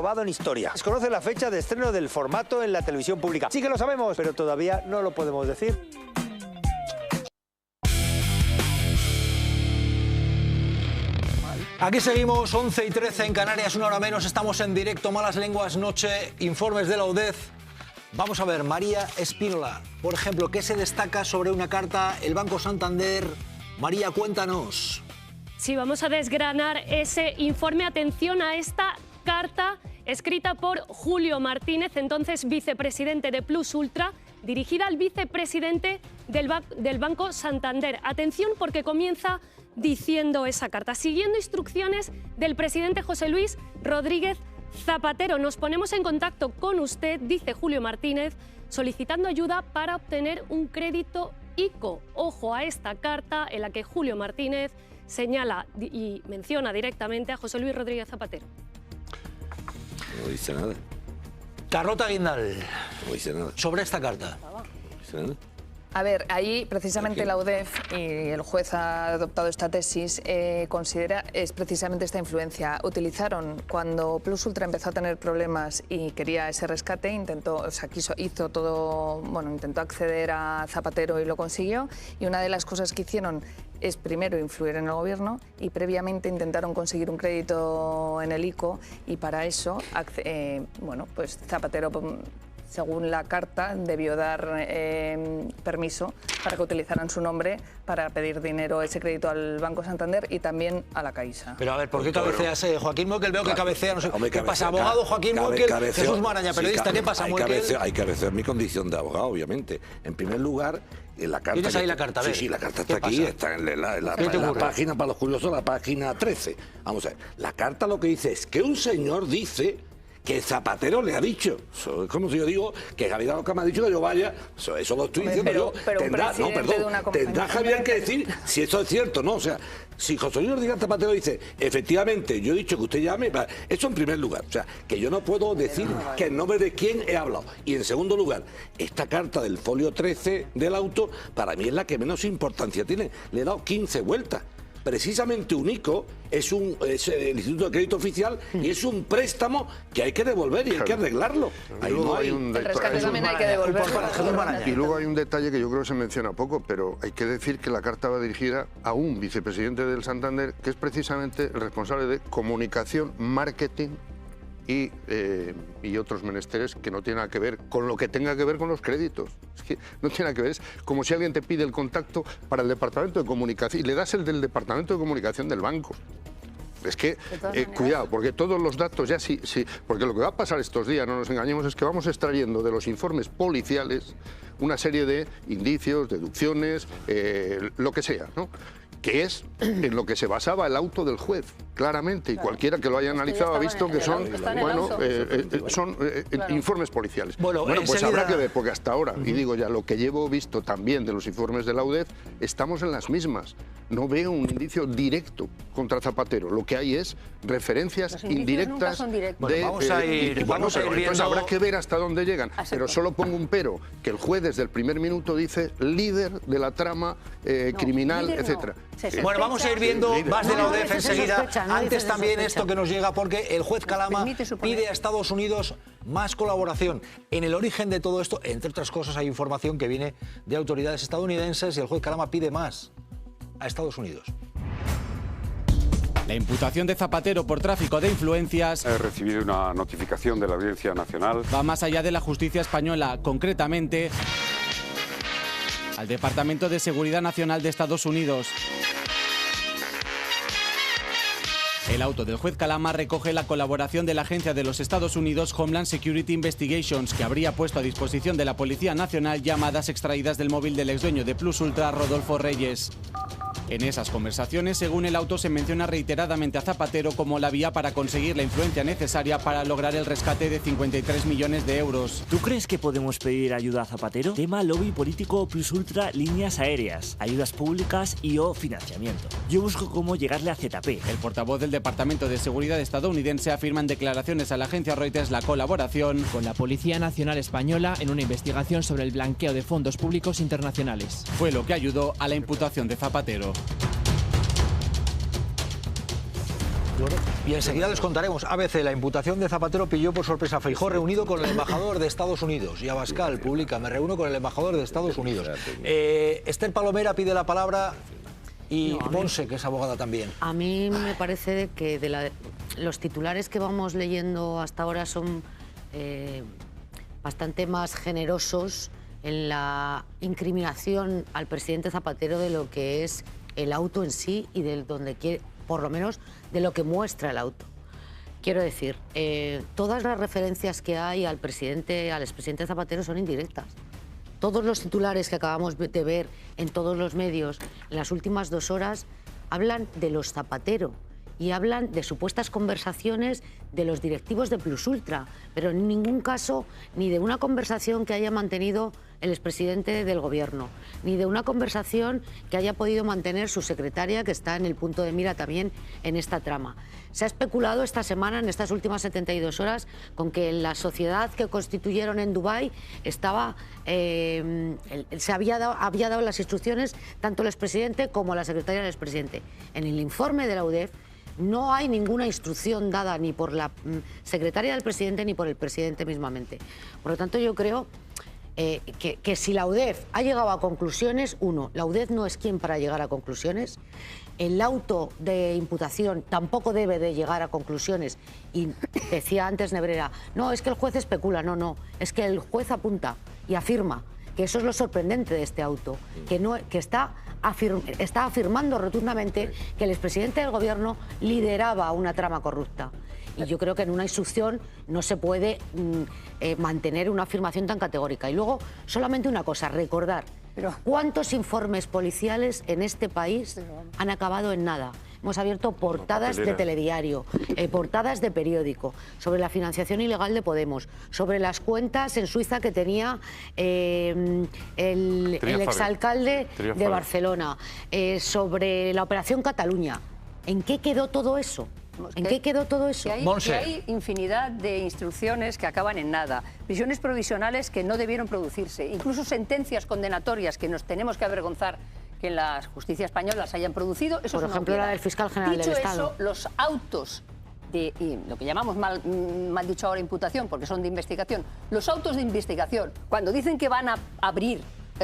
renovado en historia. Desconoce la fecha de estreno del formato en la televisión pública. Sí que lo sabemos, pero todavía no lo podemos decir. Aquí seguimos, 11:13 en Canarias, una hora menos. Estamos en directo, Malas Lenguas Noche, informes de la UDEF. Vamos a ver, María Espínola, por ejemplo, ¿qué se destaca sobre una carta el Banco Santander? María, cuéntanos. Sí, vamos a desgranar ese informe. Atención a esta carta escrita por Julio Martínez, entonces vicepresidente de Plus Ultra, dirigida al vicepresidente del Banco Santander. Atención porque comienza diciendo esa carta: siguiendo instrucciones del presidente José Luis Rodríguez Zapatero, nos ponemos en contacto con usted, dice Julio Martínez, solicitando ayuda para obtener un crédito ICO. Ojo a esta carta en la que Julio Martínez señala y menciona directamente a José Luis Rodríguez Zapatero. No dice nada. Carlota Guindal. No dice nada. Sobre esta carta. No dice nada. A ver, ahí precisamente la UDEF, y el juez ha adoptado esta tesis, considera es precisamente esta influencia. Utilizaron, cuando Plus Ultra empezó a tener problemas y quería ese rescate, intentó acceder a Zapatero y lo consiguió. Y una de las cosas que hicieron es primero influir en el gobierno y previamente intentaron conseguir un crédito en el ICO, y para eso, pues Zapatero, según la carta, debió dar permiso para que utilizaran su nombre para pedir dinero, ese crédito al Banco Santander y también a la Caixa. Pero a ver, ¿por qué cabeceas, Joaquín Moekel? Veo que cabecea, no sé. ¿Qué pasa? Abogado Joaquín Moekel, Jesús Maraña, periodista, ¿qué pasa, Moekel? Hay que cabecear mi condición de abogado, obviamente. En primer lugar, en la carta... ¿Tienes ahí la carta? Sí, la carta está aquí, está en la página, para los curiosos, la página 13. Vamos a ver, la carta lo que dice es que un señor dice que Zapatero le ha dicho. Eso es como si yo digo que Javier Aroca me ha dicho que yo vaya. Eso lo estoy diciendo yo. Tendrá Javier que decir si eso es cierto, ¿no? O sea, si José Luis Rodríguez Zapatero dice, efectivamente, yo he dicho que usted llame, eso en primer lugar. O sea, que yo no puedo decir que en nombre de quién he hablado. Y en segundo lugar, esta carta del folio 13 del auto, para mí es la que menos importancia tiene. Le he dado 15 vueltas. Precisamente un ICO es el Instituto de Crédito Oficial y es un préstamo que hay que devolver y hay que arreglarlo. Ahí no hay un el rescate también hay que devolverlo. Y luego hay un detalle que yo creo que se menciona poco, pero hay que decir que la carta va dirigida a un vicepresidente del Santander que es precisamente el responsable de comunicación, marketing y otros menesteres que no tienen nada que ver con lo que tenga que ver con los créditos. Es que no tiene nada que ver, es como si alguien te pide el contacto para el departamento de comunicación y le das el del departamento de comunicación del banco. Es que, cuidado, porque todos los datos ya sí, porque lo que va a pasar estos días, no nos engañemos, es que vamos extrayendo de los informes policiales una serie de indicios, deducciones, lo que sea, ¿no? Que es en lo que se basaba el auto del juez, claramente, y cualquiera que lo haya analizado ha visto que son, informes policiales. Bueno, pues habrá que ver, porque hasta ahora, y digo ya, lo que llevo visto también de los informes de la UDEF, estamos en las mismas. No veo un indicio directo contra Zapatero, lo que hay es referencias indirectas. Vamos a ir viendo. Entonces habrá que ver hasta dónde llegan, pero solo pongo un pero, que el juez desde el primer minuto dice líder de la trama criminal, etcétera. Bueno, vamos a ir viendo más de la UDEF enseguida. Antes también esto que nos llega, porque el juez Calama pide a Estados Unidos más colaboración. En el origen de todo esto, entre otras cosas, hay información que viene de autoridades estadounidenses y el juez Calama pide más a Estados Unidos. La imputación de Zapatero por tráfico de influencias He recibido una notificación de la Audiencia Nacional. Va más allá de la justicia española, concretamente al Departamento de Seguridad Nacional de Estados Unidos. El auto del juez Calama recoge la colaboración de la agencia de los Estados Unidos Homeland Security Investigations, que habría puesto a disposición de la Policía Nacional llamadas extraídas del móvil del exdueño de Plus Ultra, Rodolfo Reyes. En esas conversaciones, según el auto, se menciona reiteradamente a Zapatero como la vía para conseguir la influencia necesaria para lograr el rescate de 53 millones de euros. ¿Tú crees que podemos pedir ayuda a Zapatero? Tema lobby político Plus Ultra, líneas aéreas, ayudas públicas y o financiamiento. Yo busco cómo llegarle a ZP. El portavoz del Departamento de Seguridad estadounidense afirma en declaraciones a la agencia Reuters la colaboración con la Policía Nacional Española en una investigación sobre el blanqueo de fondos públicos internacionales. Fue lo que ayudó a la imputación de Zapatero. Bueno, y enseguida les contaremos. ABC, la imputación de Zapatero pilló por sorpresa a Feijóo reunido con el embajador de Estados Unidos. Y Abascal publica, me reúno con el embajador de Estados Unidos. Esther Palomera pide la palabra y Monse, que es abogada también. A mí me parece que los titulares que vamos leyendo hasta ahora son bastante más generosos en la incriminación al presidente Zapatero de lo que es el auto en sí y por lo menos de lo que muestra el auto. Quiero decir, todas las referencias que hay al expresidente Zapatero son indirectas. Todos los titulares que acabamos de ver en todos los medios en las últimas 2 horas hablan de los Zapatero y hablan de supuestas conversaciones de los directivos de Plus Ultra, pero en ningún caso ni de una conversación que haya mantenido el expresidente del Gobierno, ni de una conversación que haya podido mantener su secretaria, que está en el punto de mira también en esta trama. Se ha especulado esta semana, en estas últimas 72 horas, con que la sociedad que constituyeron en Dubái había dado las instrucciones tanto el expresidente como la secretaria del expresidente. En el informe de la UDEF no hay ninguna instrucción dada ni por la secretaria del presidente ni por el presidente mismamente. Por lo tanto, yo creo que si la UDEF ha llegado a conclusiones, la UDEF no es quien para llegar a conclusiones. El auto de imputación tampoco debe de llegar a conclusiones. Y decía antes Nebrera, no, es que el juez especula. No, es que el juez apunta y afirma, que eso es lo sorprendente de este auto, que está afirmando rotundamente que el expresidente del Gobierno lideraba una trama corrupta. Y yo creo que en una instrucción no se puede mantener una afirmación tan categórica. Y luego, solamente una cosa, recordar, ¿cuántos informes policiales en este país han acabado en nada? Hemos abierto portadas de telediario, portadas de periódico, sobre la financiación ilegal de Podemos, sobre las cuentas en Suiza que tenía el exalcalde de Barcelona, sobre la Operación Cataluña. ¿En qué quedó todo eso? ¿En qué quedó todo eso? Que hay infinidad de instrucciones que acaban en nada, prisiones provisionales que no debieron producirse, incluso sentencias condenatorias que nos tenemos que avergonzar que en la justicia española se hayan producido. Eso por ejemplo, la del fiscal general del Estado. Dicho eso, los autos de lo que llamamos mal dicho ahora imputación, porque son de investigación, los autos de investigación, cuando dicen que van a abrir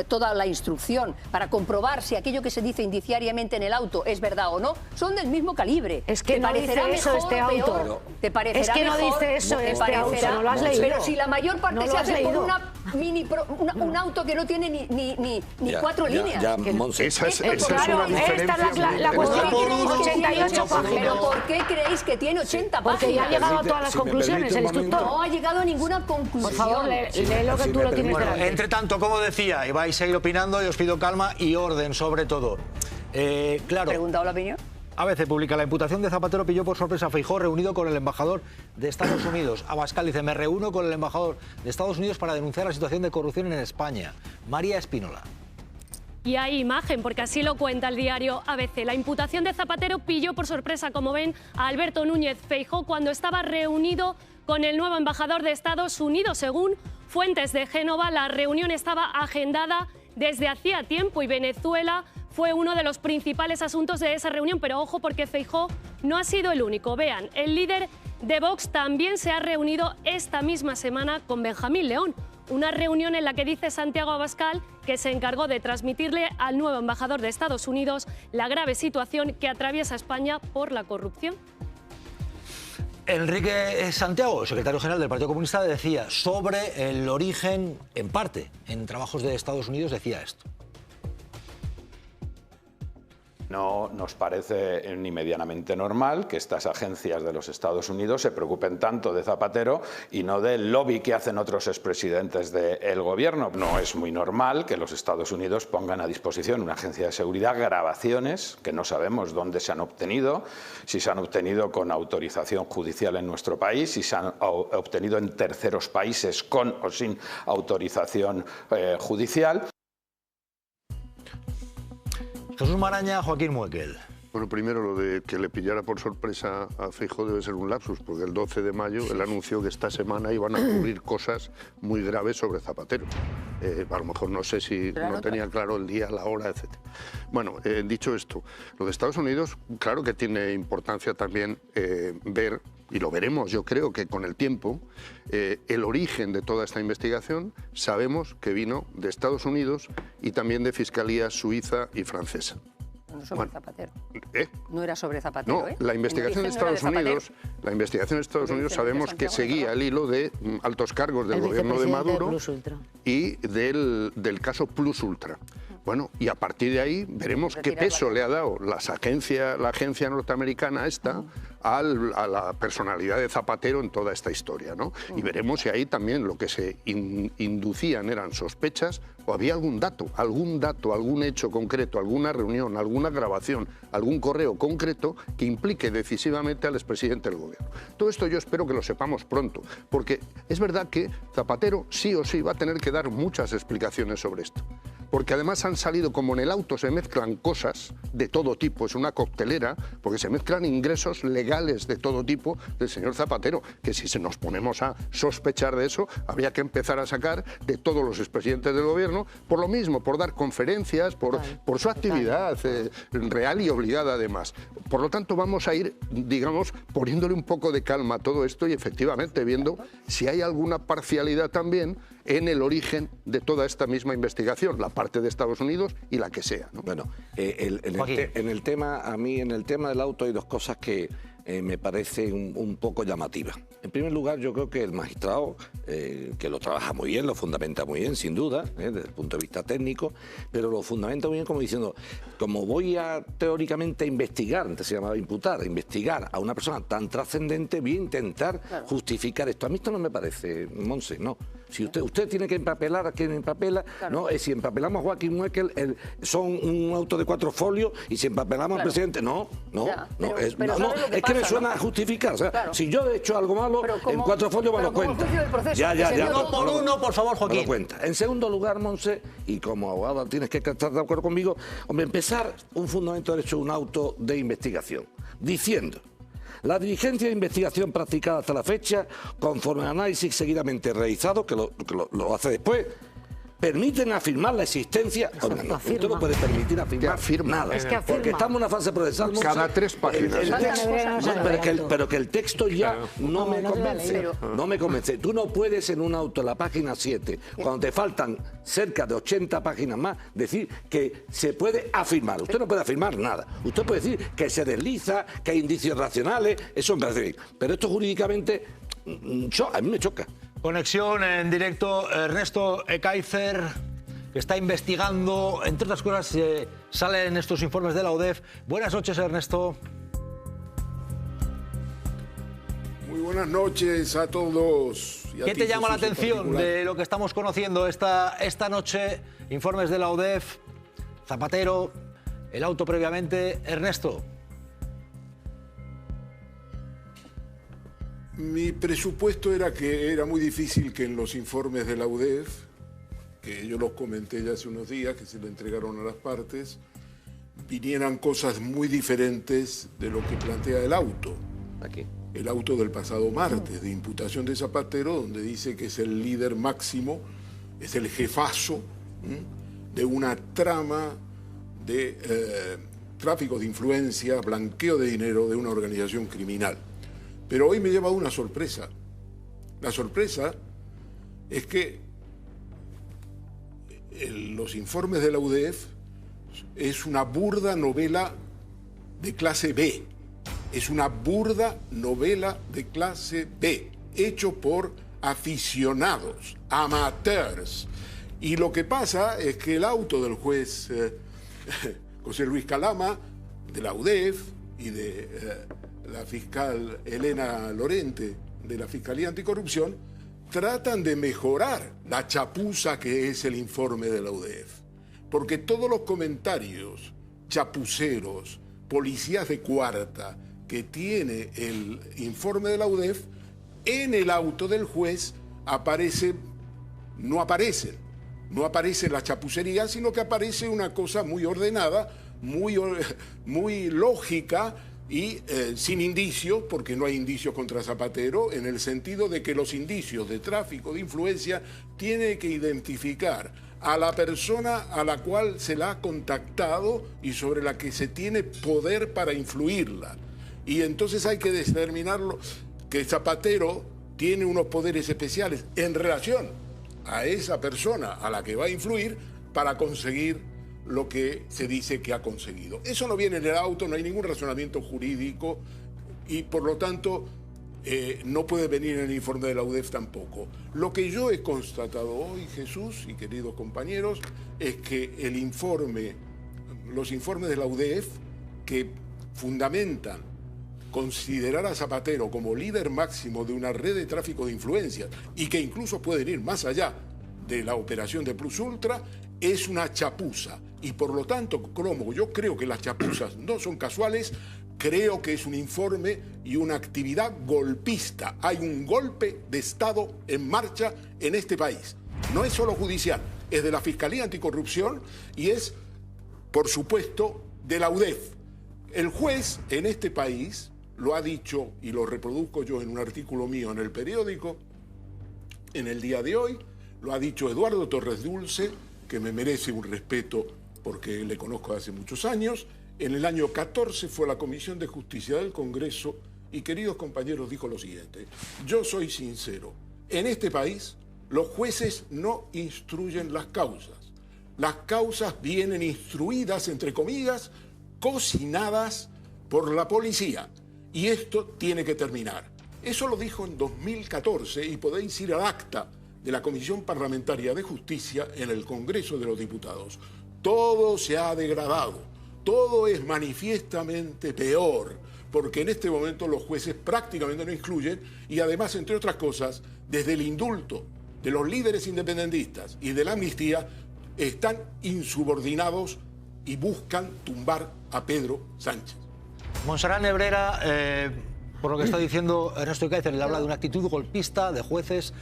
toda la instrucción para comprobar si aquello que se dice indiciariamente en el auto es verdad o no, son del mismo calibre. Es que no dice eso este auto. ¿Te parecerá es que no mejor? dice eso este auto, no lo has leído. Pero si la mayor parte se hace por un auto que no tiene ni 4 líneas. Esa es claro, una diferencia. Esta es la cuestión. 88 páginas. ¿Pero por qué creéis que tiene 80 páginas? Porque ya ha llegado a todas las conclusiones, el instructor. No ha llegado a ninguna conclusión. Por favor, lee lo que tú lo tienes delante. Entre tanto, como decía, y vais a ir opinando y os pido calma y orden sobre todo. Claro. ¿Preguntado la opinión? ABC publica, la imputación de Zapatero pilló por sorpresa a Feijóo reunido con el embajador de Estados Unidos. Abascal dice, me reúno con el embajador de Estados Unidos para denunciar la situación de corrupción en España. María Espínola. Y hay imagen, porque así lo cuenta el diario ABC. La imputación de Zapatero pilló por sorpresa, como ven, a Alberto Núñez Feijóo cuando estaba reunido con el nuevo embajador de Estados Unidos. Según fuentes de Génova, la reunión estaba agendada desde hacía tiempo y Venezuela fue uno de los principales asuntos de esa reunión. Pero ojo, porque Feijóo no ha sido el único. Vean, el líder de Vox también se ha reunido esta misma semana con Benjamín León. Una reunión en la que dice Santiago Abascal que se encargó de transmitirle al nuevo embajador de Estados Unidos la grave situación que atraviesa España por la corrupción. Enrique Santiago, secretario general del Partido Comunista, decía sobre el origen, en parte, en trabajos de Estados Unidos, decía esto. No nos parece ni medianamente normal que estas agencias de los Estados Unidos se preocupen tanto de Zapatero y no del lobby que hacen otros expresidentes del gobierno. No es muy normal que los Estados Unidos pongan a disposición una agencia de seguridad grabaciones que no sabemos dónde se han obtenido, si se han obtenido con autorización judicial en nuestro país, si se han obtenido en terceros países con o sin autorización judicial. Jesús Maraña, Joaquín Muekel. Bueno, primero lo de que le pillara por sorpresa a Feijóo debe ser un lapsus, porque el 12 de mayo él anunció que esta semana iban a ocurrir cosas muy graves sobre Zapatero. A lo mejor no sé si no tenía claro el día, la hora, etc. Bueno, dicho esto, lo de Estados Unidos, claro que tiene importancia también ver, y lo veremos yo creo que con el tiempo, el origen de toda esta investigación sabemos que vino de Estados Unidos y también de Fiscalía Suiza y francesa. No sobre Zapatero. No era sobre Zapatero. No, la investigación de Estados Unidos, sabemos que seguía el hilo de altos cargos del gobierno de Maduro y del caso Plus Ultra. Bueno, y a partir de ahí veremos qué peso le ha dado la agencia norteamericana esta a la personalidad de Zapatero en toda esta historia, ¿no? Y veremos si ahí también lo que se inducían eran sospechas o había algún dato, algún hecho concreto, alguna reunión, alguna grabación, algún correo concreto que implique decisivamente al expresidente del gobierno. Todo esto yo espero que lo sepamos pronto, porque es verdad que Zapatero sí o sí va a tener que dar muchas explicaciones sobre esto. Porque además han salido, como en el auto se mezclan cosas de todo tipo, es una coctelera, porque se mezclan ingresos legales de todo tipo del señor Zapatero, que si nos ponemos a sospechar de eso, habría que empezar a sacar de todos los expresidentes del gobierno, por lo mismo, por dar conferencias, por su actividad real y obligada además. Por lo tanto, vamos a ir, digamos, poniéndole un poco de calma a todo esto y efectivamente viendo si hay alguna parcialidad también en el origen de toda esta misma investigación, la parte de Estados Unidos y la que sea, ¿no? Bueno, en el tema del auto hay dos cosas que me parecen un poco llamativas. En primer lugar, yo creo que el magistrado, que lo trabaja muy bien, lo fundamenta muy bien, sin duda, desde el punto de vista técnico, pero lo fundamenta muy bien como diciendo, como voy a teóricamente investigar, antes se llamaba imputar, investigar a una persona tan trascendente, voy a intentar justificar esto. A mí esto no me parece, Monse, no. Si usted tiene que empapelar a quien empapela, ¿no? Si empapelamos a Joaquín Muekel, son un auto de 4 folios, y si empapelamos al presidente, es que me suena a justificar. O sea, si yo he hecho algo malo, en 4 folios me lo cuenta. Uno por uno, por favor, Joaquín. Me lo cuenta. En segundo lugar, Monse, y como abogado tienes que estar de acuerdo conmigo, empezar un fundamento de derecho de un auto de investigación, diciendo: la diligencia de investigación practicada hasta la fecha, conforme al análisis seguidamente realizado, que lo hace después, permiten afirmar la existencia. Usted no puede permitir afirmar nada. Es que afirma. Porque estamos en una fase procesal. Cada 3 páginas. Pero que el texto ya no me convence. No me convence. Tú no puedes en un auto, en la página 7, cuando te faltan cerca de 80 páginas más, decir que se puede afirmar. Usted no puede afirmar nada. Usted puede decir que se desliza, que hay indicios racionales. Eso me parece bien. Pero esto jurídicamente a mí me choca. Conexión en directo, Ernesto Ekaizer, que está investigando, entre otras cosas, salen estos informes de la UDEF. Buenas noches, Ernesto. Muy buenas noches a todos. ¿Qué te llama la atención de lo que estamos conociendo esta noche? Informes de la UDEF, Zapatero, el auto previamente. Ernesto. Mi presupuesto era que era muy difícil que en los informes de la UDEF, que yo los comenté ya hace unos días, que se le entregaron a las partes, vinieran cosas muy diferentes de lo que plantea el auto. Aquí. El auto del pasado martes, de imputación de Zapatero, donde dice que es el líder máximo, es el jefazo de una trama de tráfico de influencia, blanqueo de dinero de una organización criminal. Pero hoy me lleva una sorpresa. La sorpresa es que los informes de la UDEF es una burda novela de clase B. Es una burda novela de clase B, hecho por aficionados, amateurs. Y lo que pasa es que el auto del juez José Luis Calama, de la UDEF y de la fiscal Elena Lorente de la Fiscalía Anticorrupción, tratan de mejorar la chapuza que es el informe de la UDEF. Porque todos los comentarios chapuceros, policías de cuarta, que tiene el informe de la UDEF, en el auto del juez no aparece la chapucería, sino que aparece una cosa muy ordenada, muy lógica y sin indicios, porque no hay indicios contra Zapatero, en el sentido de que los indicios de tráfico de influencia tiene que identificar a la persona a la cual se la ha contactado y sobre la que se tiene poder para influirla. Y entonces hay que determinarlo, que Zapatero tiene unos poderes especiales en relación a esa persona a la que va a influir para conseguir lo que se dice que ha conseguido. Eso no viene en el auto, no hay ningún razonamiento jurídico y por lo tanto no puede venir en el informe de la UDEF tampoco. Lo que yo he constatado hoy, Jesús y queridos compañeros, es que los informes de la UDEF que fundamentan considerar a Zapatero como líder máximo de una red de tráfico de influencias y que incluso pueden ir más allá de la operación de Plus Ultra, es una chapuza. Y por lo tanto, como yo creo que las chapuzas no son casuales, creo que es un informe y una actividad golpista. Hay un golpe de Estado en marcha en este país. No es solo judicial, es de la Fiscalía Anticorrupción y es, por supuesto, de la UDEF. El juez en este país lo ha dicho, y lo reproduzco yo en un artículo mío en el periódico, en el día de hoy, lo ha dicho Eduardo Torres Dulce, que me merece un respeto porque le conozco hace muchos años. En el año 14 fue a la Comisión de Justicia del Congreso y, queridos compañeros, dijo lo siguiente: yo soy sincero, en este país los jueces no instruyen las causas. Las causas vienen instruidas, entre comillas, cocinadas por la policía. Y esto tiene que terminar. Eso lo dijo en 2014 y podéis ir al acta de la Comisión Parlamentaria de Justicia en el Congreso de los Diputados. Todo se ha degradado, todo es manifiestamente peor, porque en este momento los jueces prácticamente no incluyen y además, entre otras cosas, desde el indulto de los líderes independentistas y de la amnistía, están insubordinados y buscan tumbar a Pedro Sánchez. Montserrat Nebrera, por lo que está diciendo Ernesto Ekaizer, le habla de una actitud golpista de jueces.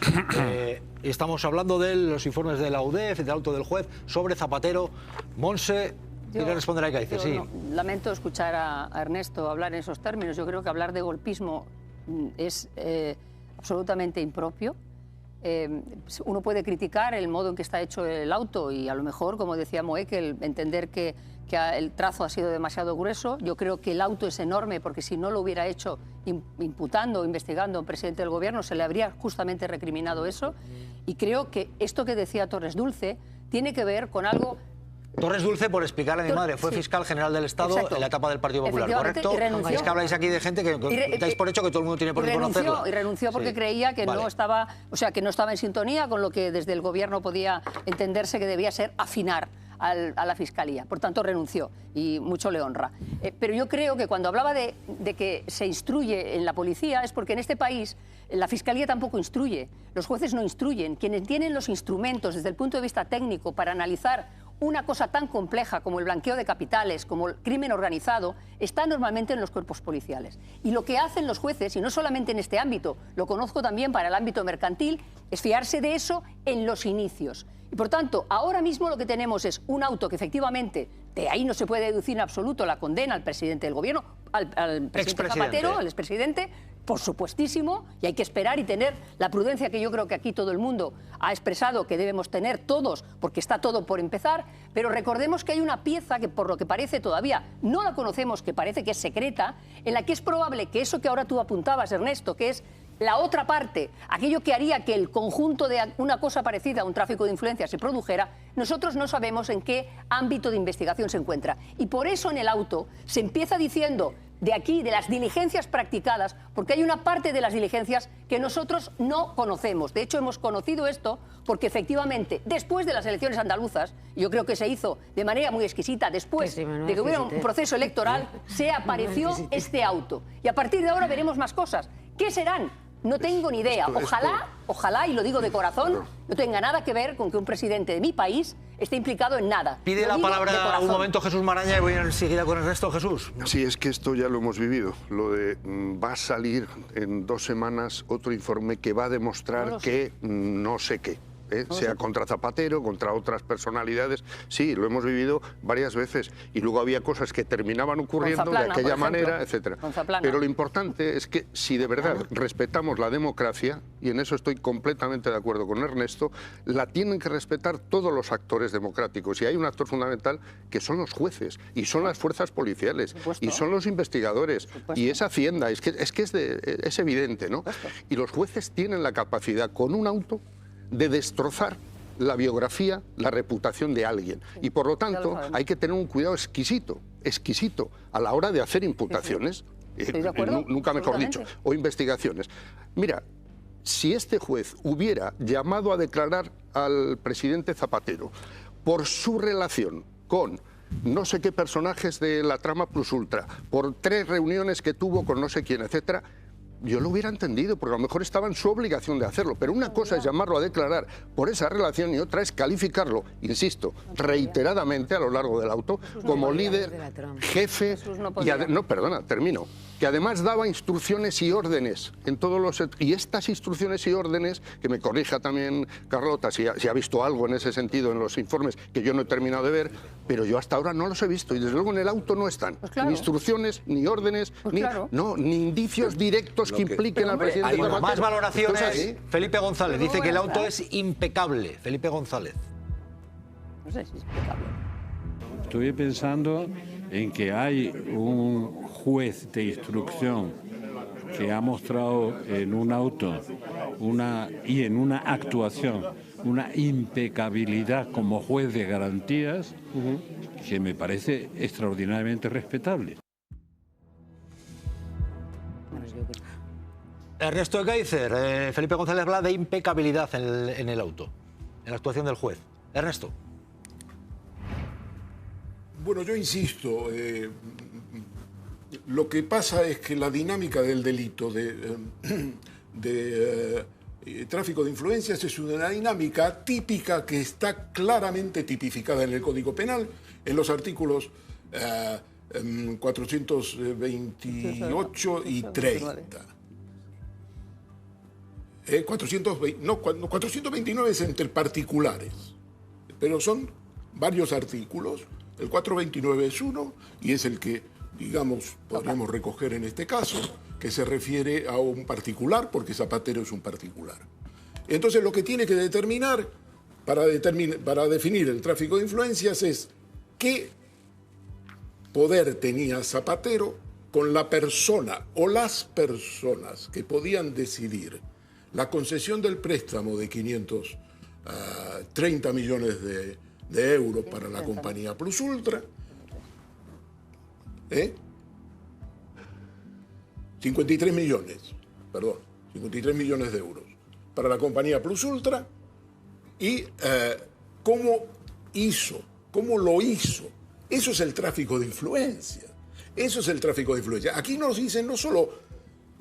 Estamos hablando de los informes de la UDEF, del auto del juez, sobre Zapatero. Monse, ¿quiere responder a Ekaizer? Sí. No, lamento escuchar a Ernesto hablar en esos términos. Yo creo que hablar de golpismo es absolutamente impropio. Uno puede criticar el modo en que está hecho el auto y a lo mejor, como decía Moekel, entender que el trazo ha sido demasiado grueso. Yo creo que el auto es enorme porque si no lo hubiera hecho imputando o investigando a un presidente del gobierno se le habría justamente recriminado eso. Y creo que esto que decía Torres Dulce tiene que ver con algo... Torres Dulce, por explicarle a mi madre, fue fiscal general del Estado. Exacto. En la etapa del Partido Popular, ¿correcto? Es que habláis aquí de gente que dais por hecho que todo el mundo tiene por qué conocerla. Y renunció porque creía que no estaba, que no estaba en sintonía con lo que desde el gobierno podía entenderse que debía ser afinar a la Fiscalía. Por tanto, renunció y mucho le honra. Pero yo creo que cuando hablaba de que se instruye en la policía es porque en este país la Fiscalía tampoco instruye, los jueces no instruyen. Quienes tienen los instrumentos desde el punto de vista técnico para analizar una cosa tan compleja como el blanqueo de capitales, como el crimen organizado, está normalmente en los cuerpos policiales. Y lo que hacen los jueces, y no solamente en este ámbito, lo conozco también para el ámbito mercantil, es fiarse de eso en los inicios. Y por tanto, ahora mismo lo que tenemos es un auto que efectivamente, de ahí no se puede deducir en absoluto la condena al presidente del gobierno, al presidente Zapatero, al expresidente, por supuestísimo, y hay que esperar y tener la prudencia que yo creo que aquí todo el mundo ha expresado que debemos tener todos, porque está todo por empezar, pero recordemos que hay una pieza que por lo que parece todavía no la conocemos, que parece que es secreta, en la que es probable que eso que ahora tú apuntabas, Ernesto, que es la otra parte, aquello que haría que el conjunto de una cosa parecida a un tráfico de influencias se produjera, nosotros no sabemos en qué ámbito de investigación se encuentra. Y por eso en el auto se empieza diciendo de aquí, de las diligencias practicadas, porque hay una parte de las diligencias que nosotros no conocemos. De hecho, hemos conocido esto porque efectivamente, después de las elecciones andaluzas, yo creo que se hizo de manera muy exquisita, después de que hubiera un proceso electoral, se apareció este auto. Y a partir de ahora veremos más cosas. ¿Qué serán? No tengo ni idea. Ojalá, y lo digo de corazón, no tenga nada que ver con que un presidente de mi país esté implicado en nada. Pide la palabra un momento Jesús Maraña y voy enseguida con el resto. Jesús. Sí, es que esto ya lo hemos vivido. Lo de va a salir en 2 semanas otro informe que va a demostrar que no sé qué. sea contra Zapatero, contra otras personalidades. Sí, lo hemos vivido varias veces. Y luego había cosas que terminaban ocurriendo Zaplana, de aquella manera, etcétera. Pero lo importante es que si de verdad respetamos la democracia, y en eso estoy completamente de acuerdo con Ernesto, la tienen que respetar todos los actores democráticos. Y hay un actor fundamental que son los jueces, y son las fuerzas policiales, y son los investigadores, y es Hacienda. Es evidente, ¿no? Y los jueces tienen la capacidad, con un auto, de destrozar la biografía, la reputación de alguien. Y por lo tanto hay que tener un cuidado exquisito a la hora de hacer imputaciones, nunca mejor dicho, o investigaciones. Mira, si este juez hubiera llamado a declarar al presidente Zapatero por su relación con no sé qué personajes de la trama Plus Ultra, por 3 reuniones que tuvo con no sé quién, etcétera, yo lo hubiera entendido, porque a lo mejor estaba en su obligación de hacerlo. Pero una cosa es llamarlo a declarar por esa relación y otra es calificarlo, insisto, reiteradamente a lo largo del auto, como líder, jefe, termino, que además daba instrucciones y órdenes en todos los... Y estas instrucciones y órdenes, que me corrija también Carlota si ha visto algo en ese sentido en los informes que yo no he terminado de ver, pero yo hasta ahora no los he visto y desde luego en el auto no están. Ni instrucciones, ni órdenes, ni indicios directos que impliquen al presidente. Hay más valoraciones. Felipe González dice que el auto es impecable. Felipe González. No sé si es impecable. Estoy pensando en que hay un juez de instrucción que ha mostrado en un auto y en una actuación una impecabilidad como juez de garantías que me parece extraordinariamente respetable. Ernesto Geizer, Felipe González habla de impecabilidad en el auto, en la actuación del juez. Ernesto. Bueno, yo insisto, lo que pasa es que la dinámica del delito de tráfico de influencias es una dinámica típica que está claramente tipificada en el Código Penal, en los artículos 428 y 30. 429 es entre particulares, pero son varios artículos. El 429 es uno y es el que, digamos, podríamos recoger en este caso, que se refiere a un particular, porque Zapatero es un particular. Entonces, lo que tiene que determinar para definir el tráfico de influencias es qué poder tenía Zapatero con la persona o las personas que podían decidir la concesión del préstamo de 530 millones de euros para la compañía Plus Ultra, 53 millones de euros para la compañía Plus Ultra, y cómo lo hizo. Eso es el tráfico de influencia. Aquí nos dicen no solo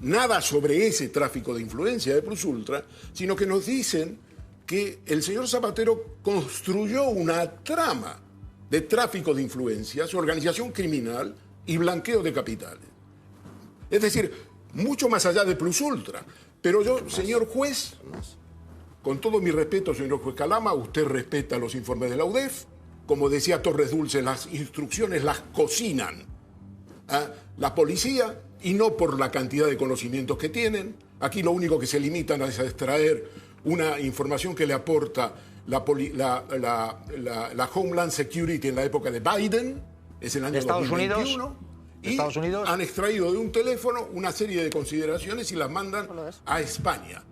nada sobre ese tráfico de influencia de Plus Ultra, sino que nos dicen que el señor Zapatero construyó una trama de tráfico de influencias, organización criminal y blanqueo de capitales. Es decir, mucho más allá de Plus Ultra. Pero yo, señor juez, con todo mi respeto, señor juez Calama, usted respeta los informes de la UDEF. Como decía Torres Dulce, las instrucciones las cocinan la policía y no por la cantidad de conocimientos que tienen. Aquí lo único que se limitan es a extraer una información que le aporta la Homeland Security en la época de Biden, es el año 2021. Estados Unidos. Han extraído de un teléfono una serie de consideraciones y las mandan a España.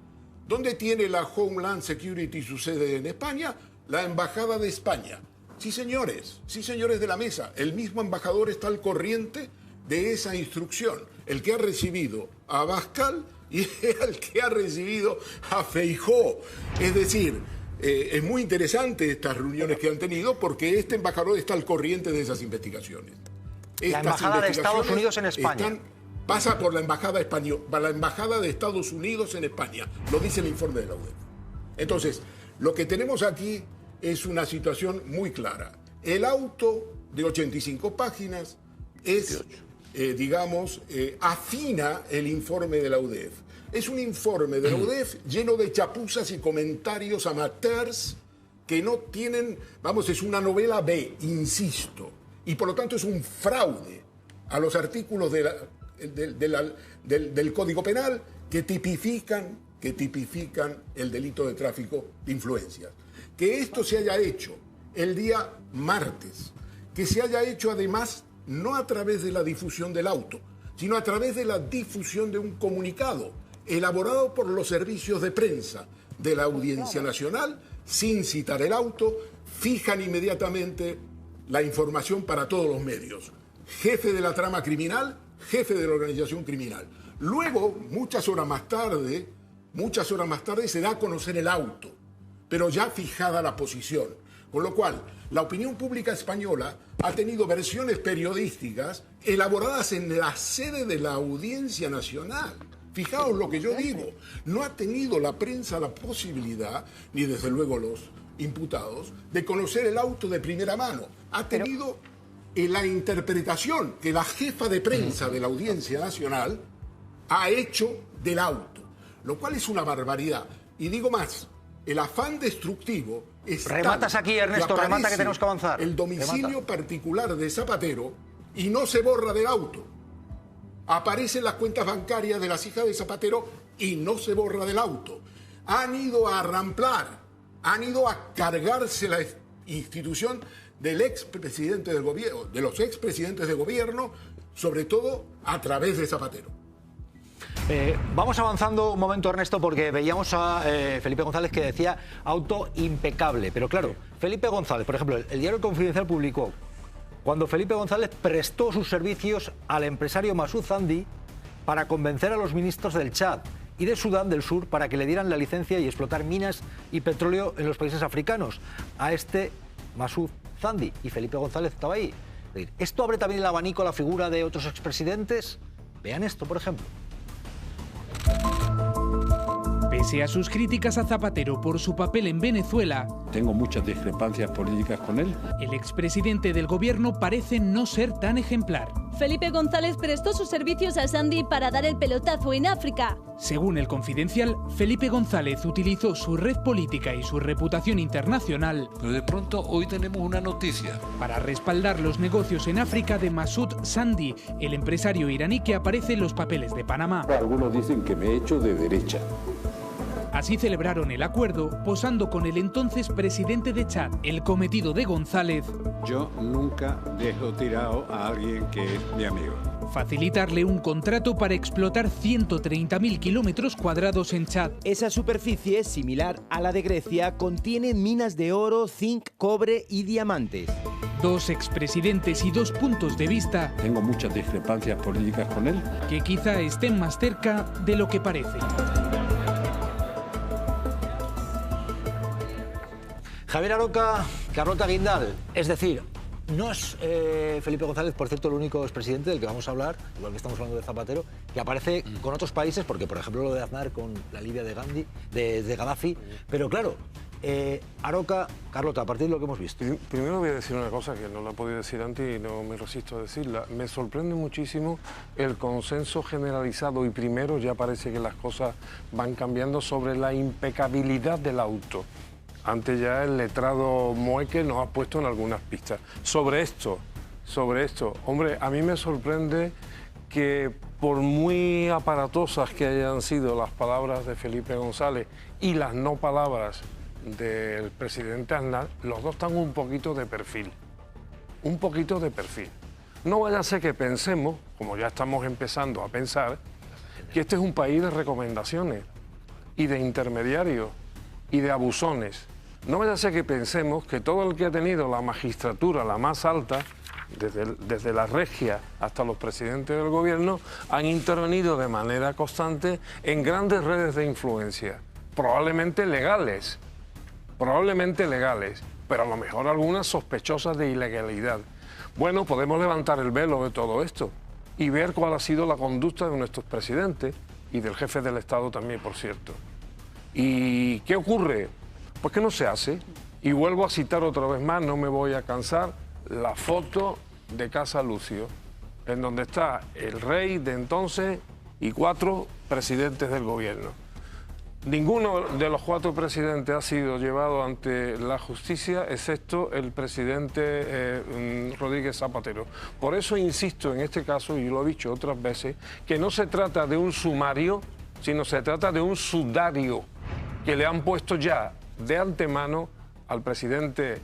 ¿Dónde tiene la Homeland Security su sede en España? La Embajada de España. Sí, señores de la mesa. El mismo embajador está al corriente de esa instrucción. El que ha recibido a Abascal y el que ha recibido a Feijóo. Es decir, es muy interesante estas reuniones que han tenido porque este embajador está al corriente de esas investigaciones. La Embajada de Estados Unidos en España. Pasa por la Embajada de Estados Unidos en España. Lo dice el informe de la UDEF. Entonces, lo que tenemos aquí es una situación muy clara. El auto de 85 páginas es, afina el informe de la UDEF. Es un informe de la UDEF lleno de chapuzas y comentarios amateurs que no tienen, vamos, es una novela B, insisto, y por lo tanto es un fraude a los artículos del Código Penal que tipifican el delito de tráfico de influencias. Que esto se haya hecho el día martes, que se haya hecho además no a través de la difusión del auto, sino a través de la difusión de un comunicado elaborado por los servicios de prensa de la Audiencia Nacional, sin citar el auto, fijan inmediatamente la información para todos los medios. Jefe de la trama criminal, jefe de la organización criminal. Luego, muchas horas más tarde se da a conocer el auto, pero ya fijada la posición. Con lo cual, la opinión pública española ha tenido versiones periodísticas elaboradas en la sede de la Audiencia Nacional. Fijaos lo que yo digo, no ha tenido la prensa la posibilidad, ni desde luego los imputados, de conocer el auto de primera mano. Ha tenido la interpretación que la jefa de prensa de la Audiencia Nacional ha hecho del auto, lo cual es una barbaridad. Y digo más, el afán destructivo es Rematas tal aquí, Ernesto, que remata que tenemos que avanzar. El domicilio particular de Zapatero y no se borra del auto. Aparecen las cuentas bancarias de las hijas de Zapatero y no se borra del auto. Han ido a arramplar, han ido a cargarse la institución del expresidente del gobierno, de los expresidentes de gobierno, sobre todo a través de Zapatero. Vamos avanzando un momento, Ernesto, porque veíamos a Felipe González que decía auto impecable. Pero claro, Felipe González, por ejemplo, el diario Confidencial publicó cuando Felipe González prestó sus servicios al empresario Masud Zandi para convencer a los ministros del Chad y de Sudán del Sur para que le dieran la licencia y explotar minas y petróleo en los países africanos. A este Masud Zandi, y Felipe González estaba ahí. ¿Esto abre también el abanico a la figura de otros expresidentes? Vean esto, por ejemplo. Pese a sus críticas a Zapatero por su papel en Venezuela, tengo muchas discrepancias políticas con él. El expresidente del gobierno parece no ser tan ejemplar. Felipe González prestó sus servicios a Zandi para dar el pelotazo en África. Según el Confidencial, Felipe González utilizó su red política y su reputación internacional. Pero de pronto hoy tenemos una noticia. Para respaldar los negocios en África de Masud Zandi, el empresario iraní que aparece en los papeles de Panamá. Algunos dicen que me he hecho de derecha. Así celebraron el acuerdo, posando con el entonces presidente de Chad. El cometido de González: yo nunca dejo tirado a alguien que es mi amigo. Facilitarle un contrato para explotar 130.000 kilómetros cuadrados en Chad. Esa superficie, similar a la de Grecia, contiene minas de oro, zinc, cobre y diamantes. Dos expresidentes y dos puntos de vista. Tengo muchas discrepancias políticas con él. Que quizá estén más cerca de lo que parece. Javier Aroca, Carlota Guindal, es decir, no es Felipe González, por cierto, el único expresidente del que vamos a hablar, igual que estamos hablando de Zapatero, que aparece con otros países, porque por ejemplo lo de Aznar con la Libia de Gaddafi, pero claro, Aroca, Carlota, a partir de lo que hemos visto. Primero voy a decir una cosa que no la he podido decir antes y no me resisto a decirla. Me sorprende muchísimo el consenso generalizado y primero ya parece que las cosas van cambiando sobre la impecabilidad del auto. Antes ya el letrado Moeque nos ha puesto en algunas pistas. Sobre esto, hombre, a mí me sorprende que por muy aparatosas que hayan sido las palabras de Felipe González y las no palabras del presidente Aznar, los dos están un poquito de perfil. Un poquito de perfil. No vaya a ser que pensemos, como ya estamos empezando a pensar, que este es un país de recomendaciones y de intermediarios y de abusones. No vaya a ser que pensemos que todo el que ha tenido la magistratura, la más alta, desde la regia hasta los presidentes del gobierno, han intervenido de manera constante en grandes redes de influencia, probablemente legales, pero a lo mejor algunas sospechosas de ilegalidad. Bueno, podemos levantar el velo de todo esto y ver cuál ha sido la conducta de nuestros presidentes y del jefe del Estado también, por cierto. ¿Y qué ocurre? Pues que no se hace. Y vuelvo a citar otra vez más, no me voy a cansar, la foto de Casa Lucio, en donde está el rey de entonces y 4 presidentes del gobierno. Ninguno de los 4 presidentes ha sido llevado ante la justicia, excepto el presidente Rodríguez Zapatero. Por eso insisto en este caso, y lo he dicho otras veces, que no se trata de un sumario, sino se trata de un sudario que le han puesto ya de antemano al presidente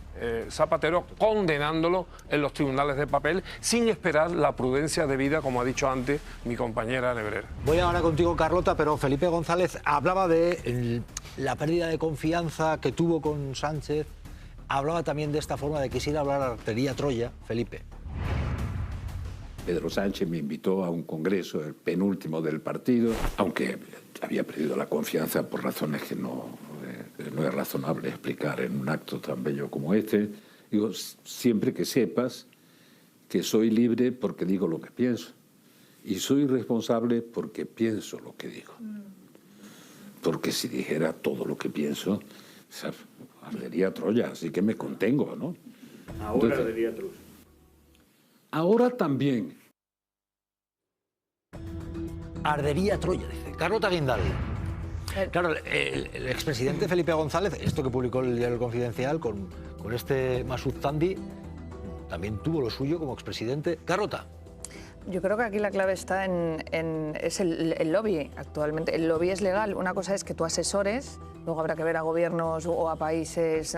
Zapatero, condenándolo en los tribunales de papel, sin esperar la prudencia debida, como ha dicho antes mi compañera Nebrera. Voy ahora contigo, Carlota, pero Felipe González hablaba de la pérdida de confianza que tuvo con Sánchez. Hablaba también de esta forma de quisiera hablar artería Troya. Felipe. Pedro Sánchez me invitó a un congreso, el penúltimo del partido, aunque había perdido la confianza por razones que no es razonable explicar en un acto tan bello como este. Digo, siempre que sepas que soy libre porque digo lo que pienso y soy responsable porque pienso lo que digo. Porque si dijera todo lo que pienso, ardería Troya, así que me contengo, ¿no? Ahora ardería Troya. Ahora también. Ardería Troya, dice. Carlota Guindal. Claro, el expresidente Felipe González, esto que publicó el diario El Confidencial con este Masud Zandi, también tuvo lo suyo como expresidente. Carlota. Yo creo que aquí la clave está es el lobby actualmente. El lobby es legal. Una cosa es que tú asesores, luego habrá que ver a gobiernos o a países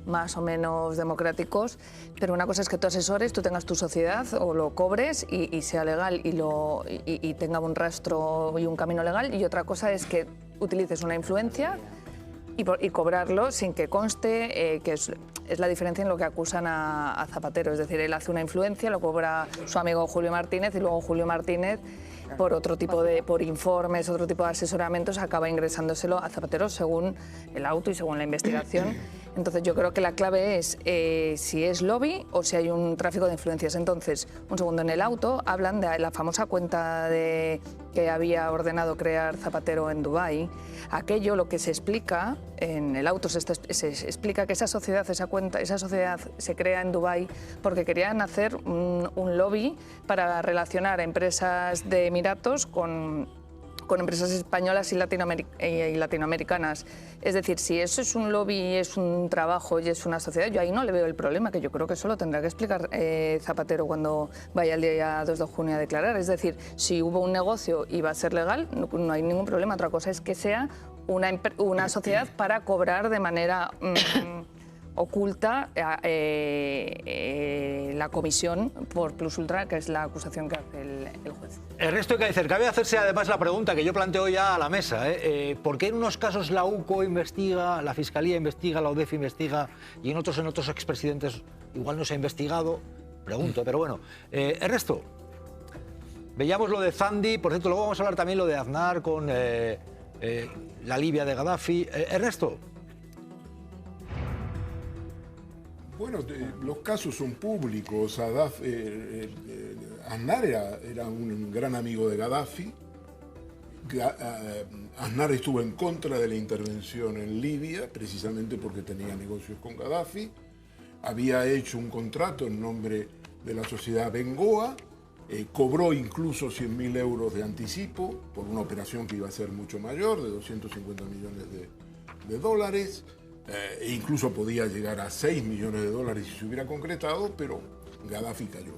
más o menos democráticos, pero una cosa es que tú asesores, tú tengas tu sociedad o lo cobres y sea legal y tenga un rastro y un camino legal, y otra cosa es que utilices una influencia y cobrarlo sin que conste, que es la diferencia en lo que acusan a Zapatero. Es decir, él hace una influencia, lo cobra su amigo Julio Martínez y luego Julio Martínez, por otro tipo por informes, otro tipo de asesoramientos, acaba ingresándoselo a Zapatero según el auto y según la investigación. Entonces yo creo que la clave es si es lobby o si hay un tráfico de influencias. Entonces, un segundo, en el auto hablan de la famosa cuenta que había ordenado crear Zapatero en Dubái. Aquello, lo que se explica en el auto, se explica que esa sociedad se crea en Dubái porque querían hacer un lobby para relacionar empresas de Emiratos con empresas españolas y latinoamericanas. Es decir, si eso es un lobby, es un trabajo y es una sociedad, yo ahí no le veo el problema, que yo creo que eso lo tendrá que explicar Zapatero cuando vaya el día 2 de junio a declarar. Es decir, si hubo un negocio y va a ser legal, no hay ningún problema. Otra cosa es que sea una sociedad para cobrar de manera oculta la comisión por Plus Ultra, que es la acusación que hace el juez. Ernesto Ekaizer, cabe hacerse además la pregunta que yo planteo ya a la mesa. ¿Por qué en unos casos la UCO investiga, la Fiscalía investiga, la UDEF investiga y en otros expresidentes igual no se ha investigado? Pregunto, pero bueno. Ernesto, veíamos lo de Zandi, por cierto, luego vamos a hablar también lo de Aznar con la Libia de Gaddafi. Ernesto. Bueno, los casos son públicos. Aznar era un gran amigo de Gaddafi. Aznar estuvo en contra de la intervención en Libia, precisamente porque tenía negocios con Gaddafi. Había hecho un contrato en nombre de la sociedad Bengoa, cobró incluso 100.000 euros de anticipo por una operación que iba a ser mucho mayor, de 250 millones de dólares. E incluso podía llegar a 6 millones de dólares si se hubiera concretado, pero Gaddafi cayó.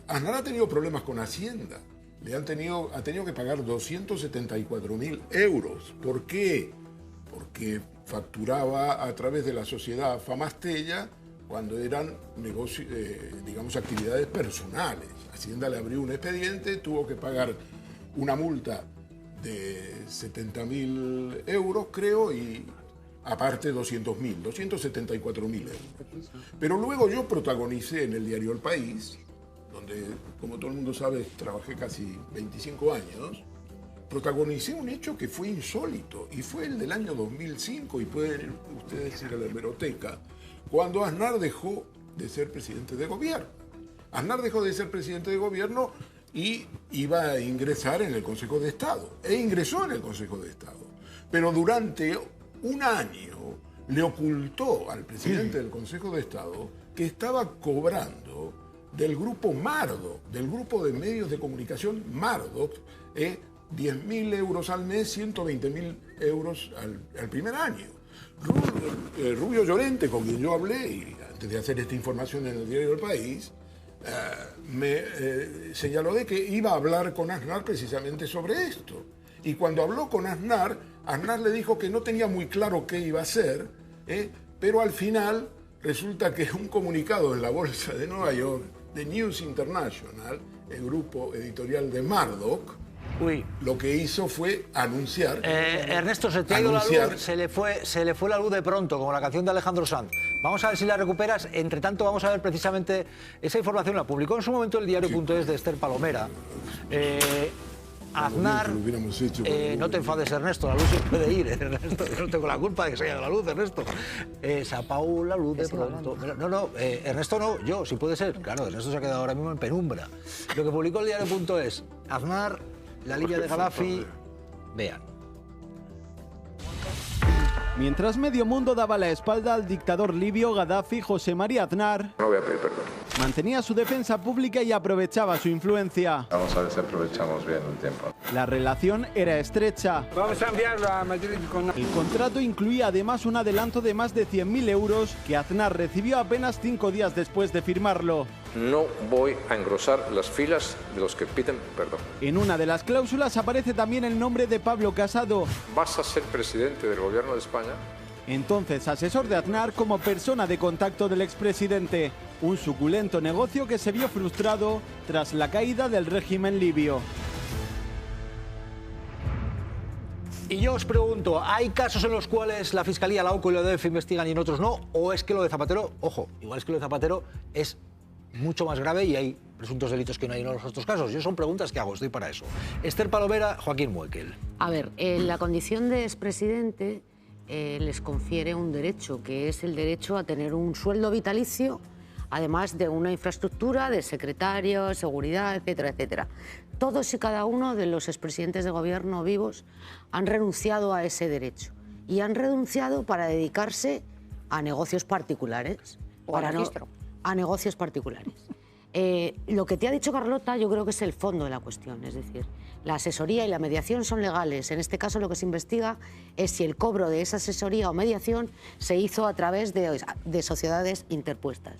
Aznar ha tenido problemas con Hacienda. Ha tenido que pagar 274.000 euros. ¿Por qué? Porque facturaba a través de la sociedad Famastella cuando eran negocios, digamos, actividades personales. Hacienda le abrió un expediente, tuvo que pagar una multa de 70.000 euros, creo, y aparte 274.000 euros. Pero luego yo protagonicé en el diario El País, donde, como todo el mundo sabe, trabajé casi 25 años, protagonicé un hecho que fue insólito, y fue el del año 2005, y pueden ustedes ir a la hemeroteca, cuando Aznar dejó de ser presidente de gobierno. Aznar dejó de ser presidente de gobierno y iba a ingresar en el Consejo de Estado, e ingresó en el Consejo de Estado. Pero durante un año le ocultó al presidente del Consejo de Estado que estaba cobrando del grupo Murdoch, del grupo de medios de comunicación Murdoch, 10.000 euros al mes, 120.000 euros al primer año. Rubio Llorente, con quien yo hablé, y antes de hacer esta información en el diario El País, me señaló de que iba a hablar con Aznar precisamente sobre esto. Y cuando habló con Aznar, Aznar le dijo que no tenía muy claro qué iba a hacer, pero al final resulta que un comunicado en la Bolsa de Nueva York, de News International, el grupo editorial de Murdoch, lo que hizo fue anunciar... Ernesto, se te ha ido la luz, se le fue la luz de pronto, como la canción de Alejandro Sanz. Vamos a ver si la recuperas. Entre tanto, vamos a ver precisamente esa información. La publicó en su momento el diario.es de Esther Palomera. Aznar, no te enfades, Ernesto, la luz se puede ir, Ernesto, yo no tengo la culpa de que se haya ido la luz, Ernesto. Se apagó la luz de pronto. No, Ernesto no, yo, si puede ser. Claro, Ernesto se ha quedado ahora mismo en penumbra. Lo que publicó el diario.es, Aznar, la Libia de Gaddafi, vean. Mientras medio mundo daba la espalda al dictador libio Gaddafi, José María Aznar no voy a pedir perdón. Mantenía su defensa pública y aprovechaba su influencia. Vamos a ver si aprovechamos bien el tiempo. La relación era estrecha. Vamos a enviarlo a Madrid con... El contrato incluía además un adelanto de más de 100.000 euros que Aznar recibió apenas 5 días después de firmarlo. No voy a engrosar las filas de los que piden perdón. En una de las cláusulas aparece también el nombre de Pablo Casado. ¿Vas a ser presidente del gobierno de España? Entonces asesor de Aznar como persona de contacto del expresidente. Un suculento negocio que se vio frustrado tras la caída del régimen libio. Y yo os pregunto, ¿hay casos en los cuales la Fiscalía, la OCU y la ODEF investigan y en otros no? ¿O es que lo de Zapatero, ojo, igual es que lo de Zapatero es mucho más grave y hay presuntos delitos que no hay en los otros casos? Yo son preguntas que hago, estoy para eso. Esther Palomera, Joaquín Muekel. A ver, la condición de expresidente les confiere un derecho, que es el derecho a tener un sueldo vitalicio, además de una infraestructura de secretarios, seguridad, etcétera, etcétera. Todos y cada uno de los expresidentes de gobierno vivos han renunciado a ese derecho y han renunciado para dedicarse a negocios particulares. O al registro. A negocios particulares. Lo que te ha dicho Carlota yo creo que es el fondo de la cuestión, es decir, la asesoría y la mediación son legales. En este caso lo que se investiga es si el cobro de esa asesoría o mediación se hizo a través de sociedades interpuestas.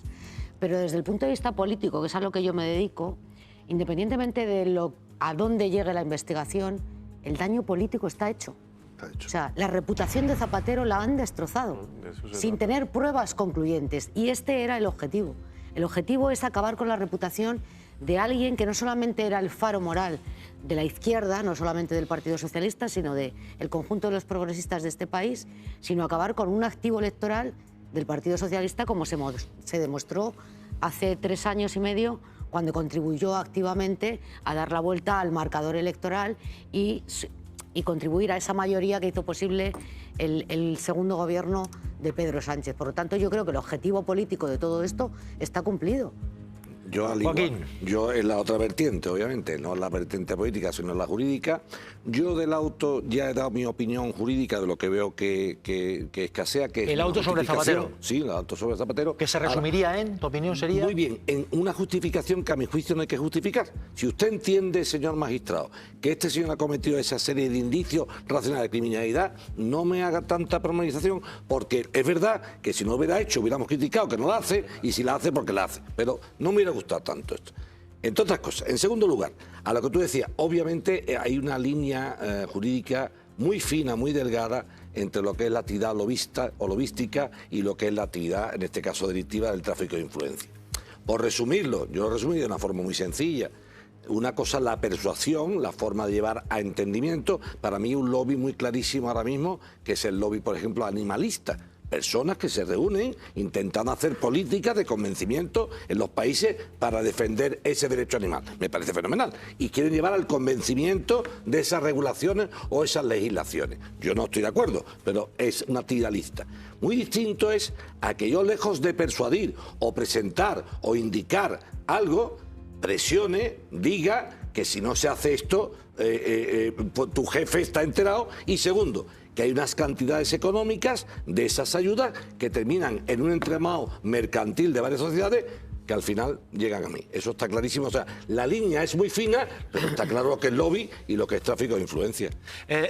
Pero desde el punto de vista político, que es a lo que yo me dedico, independientemente de a dónde llegue la investigación, el daño político está hecho. O sea, la reputación de Zapatero la han destrozado, sin tener pruebas concluyentes. Y este era el objetivo. El objetivo es acabar con la reputación de alguien que no solamente era el faro moral de la izquierda, no solamente del Partido Socialista, sino del conjunto de los progresistas de este país, sino acabar con un activo electoral del Partido Socialista, como se demostró hace 3 años y medio, cuando contribuyó activamente a dar la vuelta al marcador electoral y contribuir a esa mayoría que hizo posible el segundo gobierno de Pedro Sánchez. Por lo tanto, yo creo que el objetivo político de todo esto está cumplido. Yo, al igual, yo en la otra vertiente, obviamente, no en la vertiente política, sino en la jurídica, yo del auto ya he dado mi opinión jurídica de lo que veo que escasea. Que ¿El auto sobre Zapatero? Sí, el auto sobre Zapatero. ¿Que se resumiría en, tu opinión sería? Muy bien, en una justificación que a mi juicio no hay que justificar. Si usted entiende, señor magistrado, que este señor ha cometido esa serie de indicios racionales de criminalidad, no me haga tanta promonización, porque es verdad que si no hubiera hecho, hubiéramos criticado que no la hace, y si la hace, porque la hace. Pero no me hubiera gustado tanto esto. Entre otras cosas, en segundo lugar, a lo que tú decías, obviamente hay una línea jurídica muy fina, muy delgada entre lo que es la actividad lobística y lo que es la actividad, en este caso delictiva, del tráfico de influencia. Por resumirlo, yo lo resumí de una forma muy sencilla. Una cosa es la persuasión, la forma de llevar a entendimiento. Para mí un lobby muy clarísimo ahora mismo, que es el lobby, por ejemplo, animalista. Personas que se reúnen intentando hacer políticas de convencimiento en los países para defender ese derecho animal. Me parece fenomenal. Y quieren llevar al convencimiento de esas regulaciones o esas legislaciones. Yo no estoy de acuerdo, pero es una actividad lícita. Muy distinto es a que yo, lejos de persuadir o presentar o indicar algo, presione, diga que si no se hace esto, tu jefe está enterado. Y segundo, que hay unas cantidades económicas de esas ayudas que terminan en un entramado mercantil de varias sociedades que al final llegan a mí. Eso está clarísimo. O sea, la línea es muy fina, pero está claro lo que es lobby y lo que es tráfico de influencia.